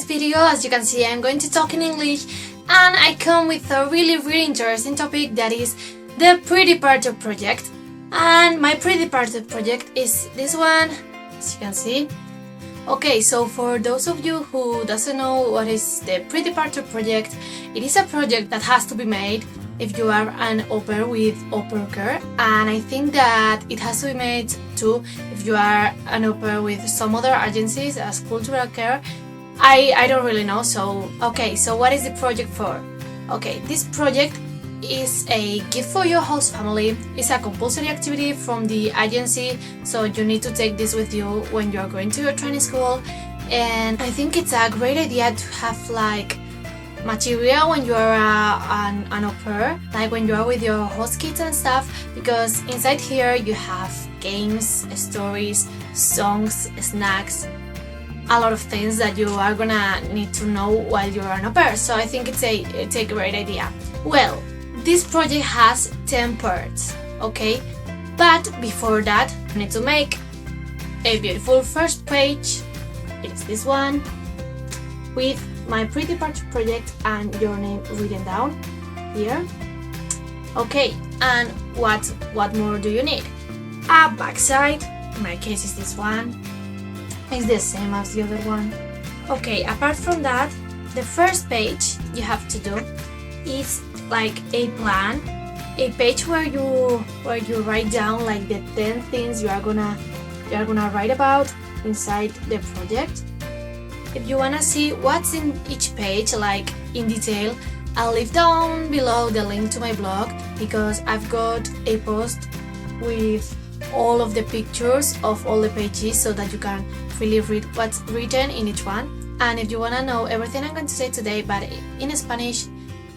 today's video, as you can see, I'm going to talk in English, and I come with a really interesting topic, that is the Pretty Party project. And my Pretty Party project is this one, as you can see. Okay, so for those of you who doesn't know what is the Pretty Party project, it is a project that has to be made if you are an au pair with au pair care, and I think that it has to be made too if you are an au pair with some other agencies as cultural care. I don't really know. So okay, so what is the project for? Okay, this project is a gift for your host family. It's a compulsory activity from the agency, so you need to take this with you when you are going to your training school. And I think it's a great idea to have like material when you are an au pair, like when you are with your host kids and stuff, because inside here you have games, stories, songs, snacks, a lot of things that you are gonna need to know while you're an au pair. So I think it's a great idea. Well, this project has 10 parts, okay? But before that, you need to make a beautiful first page. It's this one, with my Pretty Party project and your name written down here. Okay, and what more do you need? A backside, in my case is this one. It's the same as the other one. Okay, apart from that, the first page you have to do is like a plan, a page where you write down like the 10 things you are gonna write about inside the project. If you wanna see what's in each page, like in detail, I'll leave down below the link to my blog, because I've got a post with all of the pictures of all the pages so that you can really read what's written in each one. And if you wanna know everything I'm going to say today but in Spanish,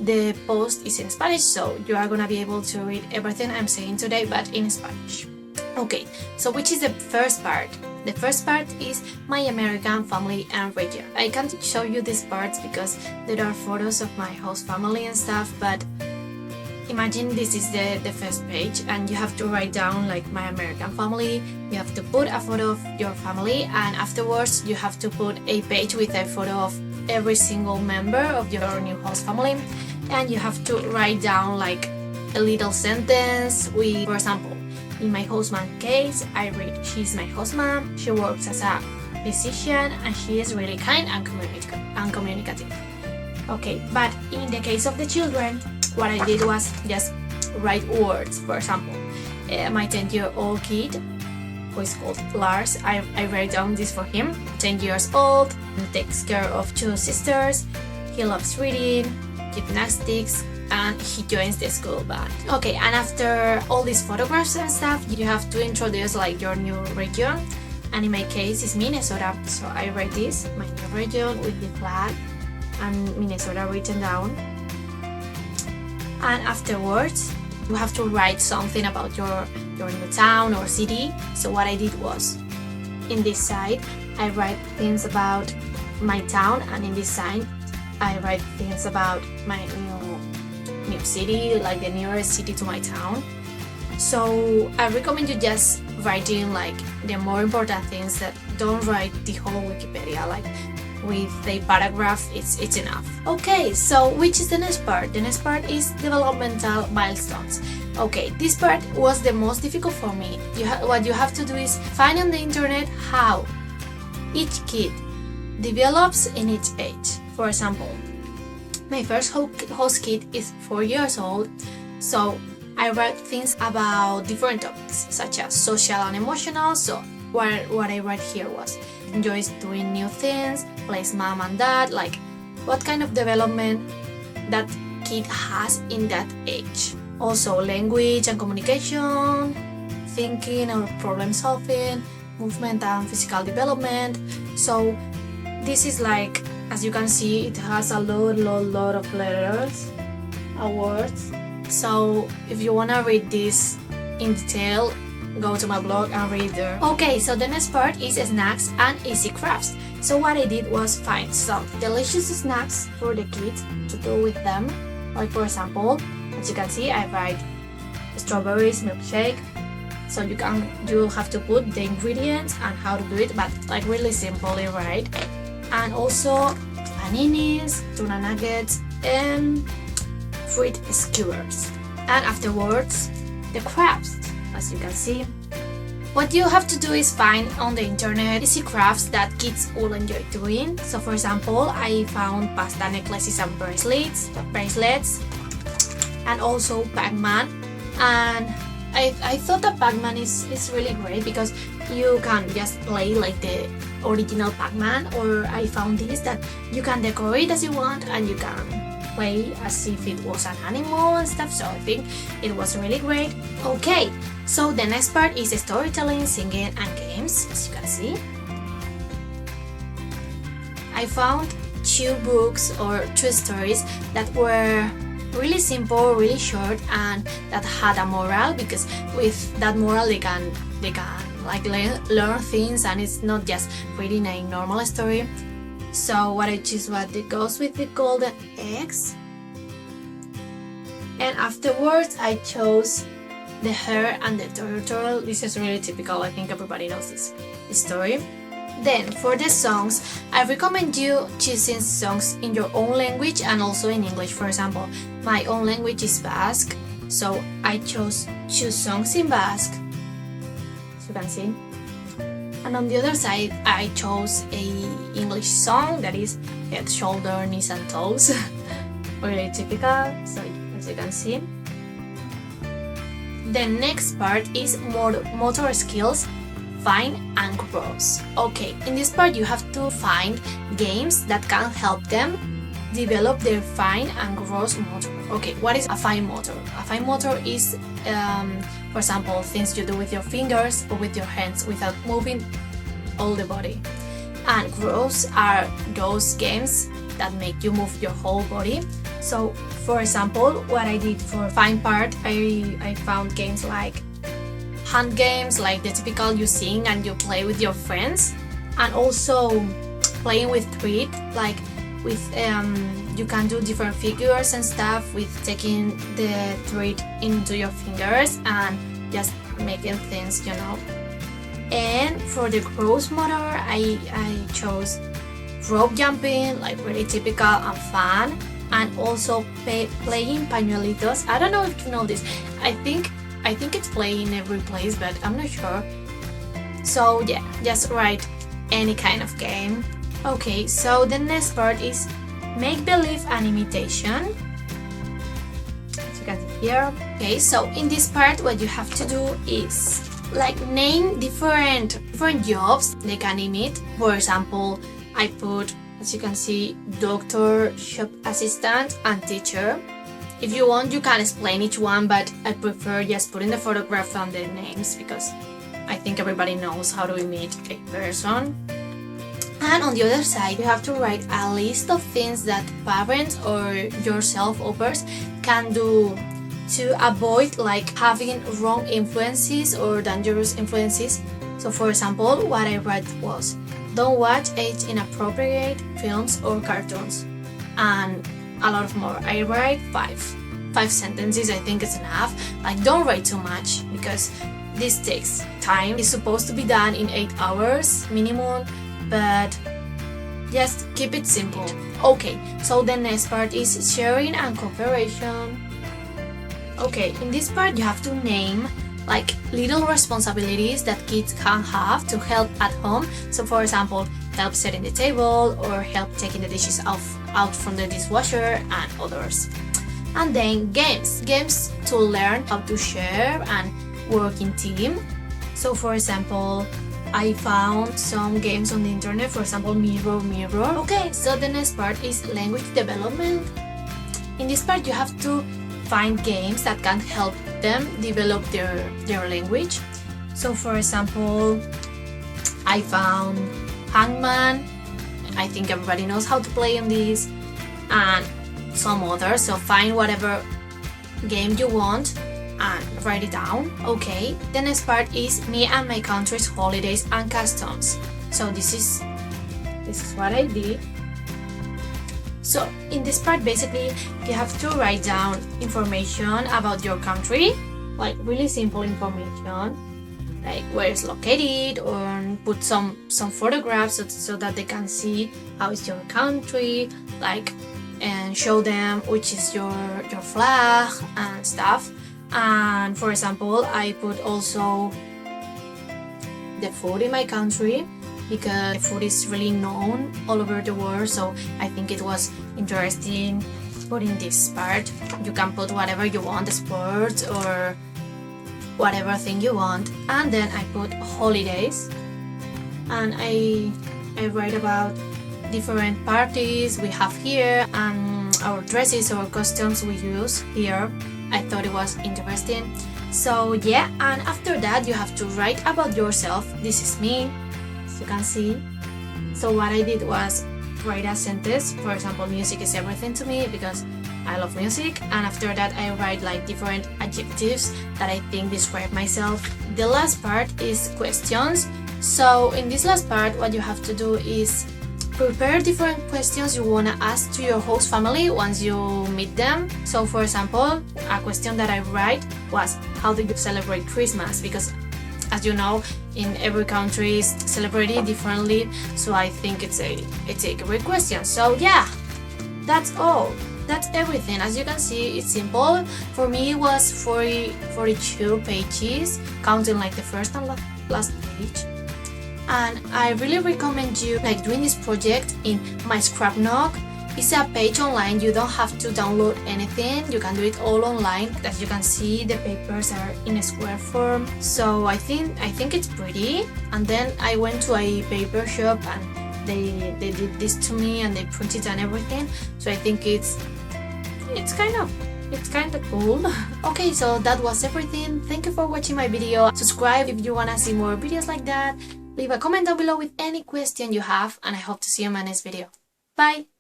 the post is in Spanish, so you are gonna be able to read everything I'm saying today but in Spanish. Okay, so which is the first part? The first part is my American family and region. I can't show you these parts because there are photos of my host family and stuff, but imagine this is the first page and you have to write down like my American family. You have to put a photo of your family, and afterwards you have to put a page with a photo of every single member of your new host family, and you have to write down like a little sentence with, for example, in my host mom case, I read, she's my host mom, she works as a physician, and she is really kind and communicative. Okay, but in the case of the children, what I did was just write words. For example, my 10-year-old kid, who is called Lars, I write down this for him. 10 years old, takes care of 2 sisters, he loves reading, gymnastics, and he joins the school band. Okay, and after all these photographs and stuff, you have to introduce like your new region, and in my case it's Minnesota, so I write this, my new region, with the flag and Minnesota written down. And afterwards you have to write something about your new town or city. So what I did was, in this side I write things about my town, and in this side I write things about my new city, like the nearest city to my town. So I recommend you just writing like the more important things. That don't write the whole Wikipedia, like with a paragraph it's enough. Okay, so which is the next part? The next part is developmental milestones. Okay, this part was the most difficult for me. What you have to do is find on the internet how each kid develops in each age. For example, my first host kid is 4 years old, so I write things about different topics such as social and emotional. So what I write here was, enjoys doing new things, plays mom and dad, like what kind of development that kid has in that age. Also language and communication, thinking or problem solving, movement and physical development. So this is like, as you can see, it has a lot of letters, words. So if you wanna read this in detail, go to my blog and read there. Okay, so the next part is snacks and easy crafts. So what I did was find some delicious snacks for the kids to do with them. Like for example, as you can see, I write strawberries milkshake. So you have to put the ingredients and how to do it, but like really simply, right? And also paninis, tuna nuggets, and fruit skewers. And afterwards, the crafts, as you can see. What you have to do is find on the internet easy crafts that kids will enjoy doing. So for example, I found pasta necklaces and bracelets, and also Pac-Man. And I thought that Pac-Man is really great because you can just play like the original Pac-Man, or I found this that you can decorate as you want and you can play as if it was an animal and stuff, so I think it was really great. Okay, so the next part is storytelling, singing and games, as you can see. I found 2 books or 2 stories that were really simple, really short, and that had a moral, because with that moral they can like learn things, and it's not just reading a normal story. So what I choose was the Ghost with the Golden Eggs, and afterwards I chose The Hare and the Turtle. This is really typical, I think everybody knows this story. Then for the songs, I recommend you choosing songs in your own language and also in English. For example, my own language is Basque, so I chose 2 songs in Basque, as you can see. And on the other side, I chose a English song that is Head, Shoulder, Knees and Toes. Really typical, so as you can see. The next part is motor skills, find and grows. Okay, in this part you have to find games that can help them develop their fine and gross motor. Okay, what is a fine motor? A fine motor is, for example, things you do with your fingers or with your hands without moving all the body. And gross are those games that make you move your whole body. So, for example, what I did for fine part, I found games like hand games, like the typical you sing and you play with your friends, and also playing with thread, like with you can do different figures and stuff with taking the thread into your fingers and just making things, you know. And for the gross motor, I chose rope jumping, like really typical and fun, and also playing pañuelitos. I don't know if you know this. I think it's playing in every place, but I'm not sure. So yeah, just write any kind of game. Okay, so the next part is make believe and imitation. As you can see here. Okay, so in this part what you have to do is like name different jobs they can imitate. For example, I put, as you can see, doctor, shop assistant and teacher. If you want, you can explain each one, but I prefer just putting the photograph on the names because I think everybody knows how to imitate a person. And on the other side, you have to write a list of things that parents or yourself or others can do to avoid like having wrong influences or dangerous influences. So for example, what I wrote was, don't watch age-inappropriate films or cartoons, and a lot of more. I write 5 sentences, I think it's enough. Like, don't write too much because this takes time. It's supposed to be done in 8 hours minimum, but just keep it simple. Okay, so the next part is sharing and cooperation. Okay, in this part you have to name like little responsibilities that kids can have to help at home. So for example, help setting the table or help taking the dishes out from the dishwasher and others. And then games to learn how to share and work in team. So for example, I found some games on the internet, for example, Mirror. Okay, so the next part is language development. In this part you have to find games that can help them develop their language. So for example, I found Hangman. I think everybody knows how to play on this, and some others. So find whatever game you want and write it down. Okay, the next part is me and my country's holidays and customs. So this is what I did. So in this part, basically, you have to write down information about your country, like really simple information. like where it's located, or put some photographs so that they can see how is your country, like, and show them which is your flag and stuff. And for example, I put also the food in my country, because food is really known all over the world, so I think it was interesting putting this part. You can put whatever you want, sports or whatever thing you want. And then I put holidays, and I write about different parties we have here and our dresses or costumes we use here. I thought it was interesting. So yeah, and after that you have to write about yourself. This is me, as you can see. So what I did was write a sentence. For example, music is everything to me because I love music. And after that I write like different adjectives that I think describe myself. The last part is questions. So in this last part, what you have to do is prepare different questions you want to ask to your host family once you meet them. So for example, a question that I write was, how do you celebrate Christmas? Because as you know, in every country is celebrated differently, so I think it's a great question. So yeah, that's all. That's everything. As you can see, it's simple. For me it was 42 pages, counting like the first and last page. And I really recommend you like doing this project in my scrapbook. It's a page online, you don't have to download anything, you can do it all online. As you can see, the papers are in a square form, so I think it's pretty. And then I went to a paper shop and they did this to me and they printed and everything, so I think it's kind of cool. Okay, so that was everything. Thank you for watching my video. Subscribe if you wanna see more videos like that. Leave a comment down below with any question you have, and I hope to see you in my next video. Bye!